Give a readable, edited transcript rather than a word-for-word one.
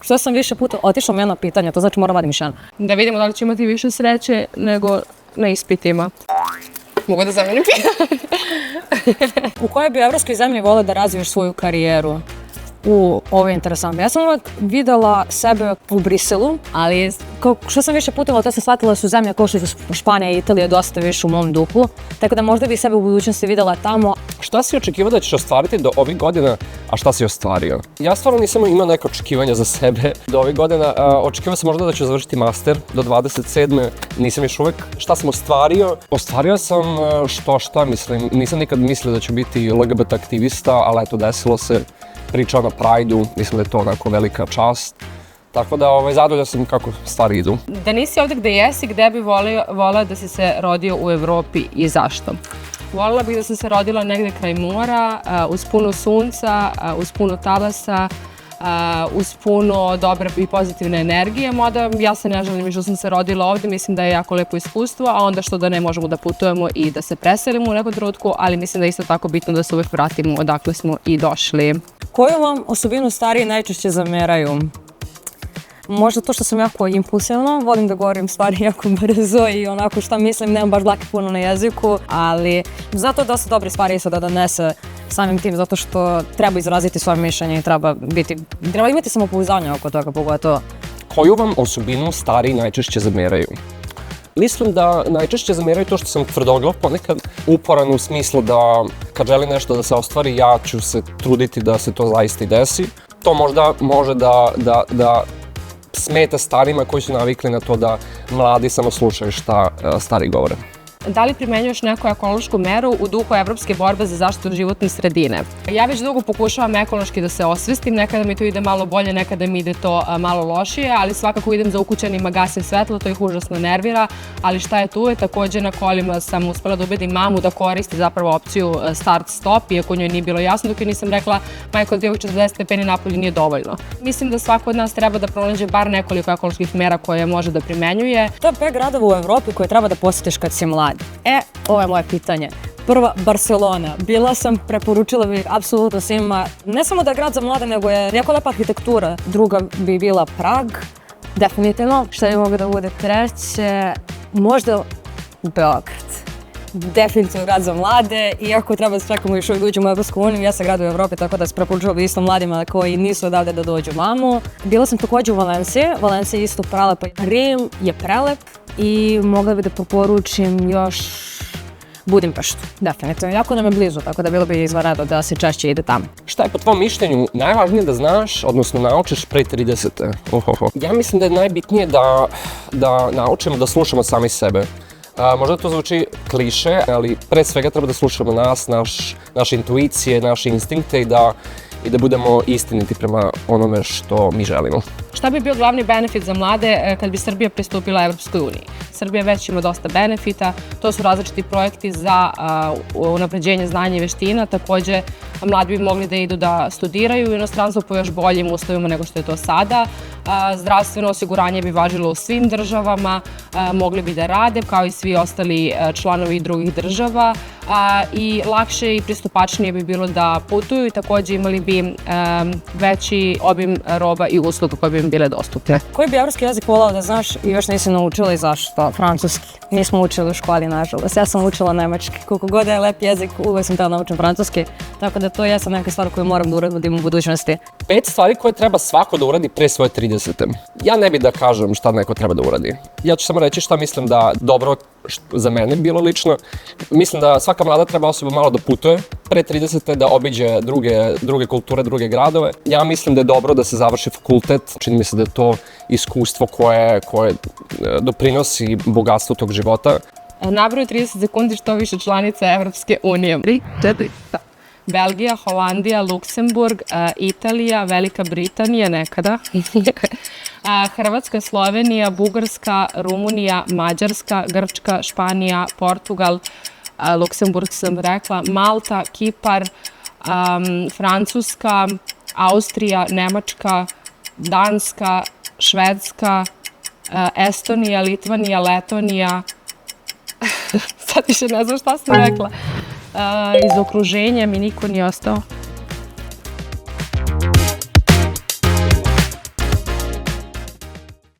Što sam više puta otišla mi jedno pitanje, to znači moram vadim još jedno. Da vidimo da li će imati više sreće nego na ispitima. Mogu da zamenim pitanje? U kojoj bi evropskoj zemlji volio da razviješ svoju karijeru? Ovo je interesantno. Ja sam uvek videla sebe u Briselu, ali što sam više putila, to sam shvatila da su zemlje kao što su Španija i Italija dosta više u mom duhu, tako da možda bi sebe u budućnosti videla tamo. Šta si očekivao da ćeš ostvariti do ovih godina, a šta si ostvario? Ja stvarno nisam imao neke očekivanja za sebe do ovih godina. Očekivao sam možda da ću završiti master do 27. Nisam još uvek. Šta sam ostvario? Ostvario sam šta mislim. Nisam nikad mislio da ću biti LGBT aktivista, ali eto, desilo se. Pričao na Pride-u, mislim da je to onako velika čast. Tako da zadovoljan sam kako stvari idu. Da nisi ovdje gde jesi, gde bi voleo da si se rodio u Evropi i zašto? Volela bih da sam se rodila negde kraj mora, uz puno sunca, uz puno talasa, uz puno dobre i pozitivne energije, mada ja se ne želim što sam se rodila ovdje, mislim da je jako lepo iskustvo, a onda što da ne možemo da putujemo i da se preselimo u nekom trenutku, ali mislim da je isto tako bitno da se uvek vratimo odakle smo i došli. Koju vam osobinu stariji najčešće zameraju? Možda to što sam jako impulsivna, volim da govorim stvari jako brzo i onako šta mislim, nemam baš dlake puno na jeziku, ali zato je dosta dobre stvari isto da donese samim tim, zato što treba izraziti svoje mišljenje i treba imati samopouzdanje oko toga pogotovo. Koju vam osobinu stariji najčešće zameraju? Mislim da najčešće zameraju to što sam tvrdoglav, ponekad uporan u smislu da kad želim nešto da se ostvari, ja ću se truditi da se to zaista i desi. To možda može da smeta starima koji su navikli na to da mladi samo slušaju šta stari govore. Da li primenjuješ neku ekološku meru u duhu Evropske borbe za zaštitu životne sredine? Ja već dugo pokušavam ekološki da se osvestim, nekada mi to ide malo bolje, nekada mi ide to malo lošije, ali svakako idem za ukućanima, gasim svetlo, to ih užasno nervira, ali šta je tu je, također na kolima sam uspela da ubedim mamu da koristi zapravo opciju start-stop, iako njoj nije bilo jasno dok joj nisam rekla, majko, ti ovih 40 stepeni napolju nije dovoljno. Mislim da svako od nas treba da pronađe bar nekoliko ekoloških mera koje može da primenjuje. Top 5 gradova u Evropi koje treba da posjetiš kad si mlad. Ovo je moje pitanje. Prva, Barcelona. Bila sam, preporučila bih apsolutno svima, ne samo da je grad za mlade, nego je jako lepa arhitektura. Druga bi bila Prag, definitivno. Šta bi moglo da bude treće? Možda Beograd. Definitivno grad za mlade, iako treba da čekamo još uvijek da uđemo u Evropsku uniju, ja sam grad u Evropi, tako da se preporučila bi isto mladima koji nisu odavde da dođu vamo. Bila sam također u Valenciji, Valencija je isto prelepa. Rim je prelep i mogla bi da preporučim još Budimpeštu, definitivno. Jako nam je blizu, tako da bilo bi izvanredno da se češće ide tamo. Šta je po tvom mišljenju najvažnije da znaš, odnosno naučiš pre 30. Ja mislim da je najbitnije da naučimo da slušamo sami sebe. Možda to zvuči kliše, ali pre svega treba da slušamo nas, naše intuicije, naše instinkte i da budemo istiniti prema onome što mi želimo. Šta bi bio glavni benefit za mlade kad bi Srbija pristupila Evropskoj uniji? Srbija već ima dosta benefita, to su različiti projekti za unapređenje znanja i veština, također mladi bi mogli da idu da studiraju u inostranstvu po još boljim uslovima nego što je to sada. Zdravstveno osiguranje bi važilo u svim državama, mogli bi da rade kao i svi ostali članovi drugih država i lakše i pristupačnije bi bilo da putuju i također imali bi veći obim roba i usluga koje bi im bile dostupne. Koji bi evropski jezik volao da znaš i još nisi naučila i zašto? Francuski. Nismo učili u školi, nažalost. Ja sam učila nemački. Koliko god je lep jezik, uvek sam htjela naučiti francuski. Tako da to jesam neka stvar koju moram da uradim u budućnosti. 5 stvari koje treba svako da uradi pre svoje 30. Ja ne bih da kažem šta neko treba da uradi. Ja ću samo reći šta mislim da dobro za mene bilo lično. Mislim da svaka mlada treba osoba malo da putuje pre 30. da obiđe druge kulture, druge gradove. Ja mislim da je dobro da se završi fakultet. Čini mi se da je to iskustvo koje doprinosi bogatstvu tog života. Nabroj 30 sekundi što više članica Evropske unije. 3, 4, Belgija, Holandija, Luksemburg, Italija, Velika Britanija nekada, Hrvatska, Slovenija, Bugarska, Rumunija, Mađarska, Grčka, Španija, Portugal, Luksemburg sam rekla, Malta, Kipar, Francuska, Austrija, Nemačka, Danska, Švedska, Estonija, Litvanija, Letonija, sad više ne znam šta sam rekla. Iz okruženja mi niko nije ostao.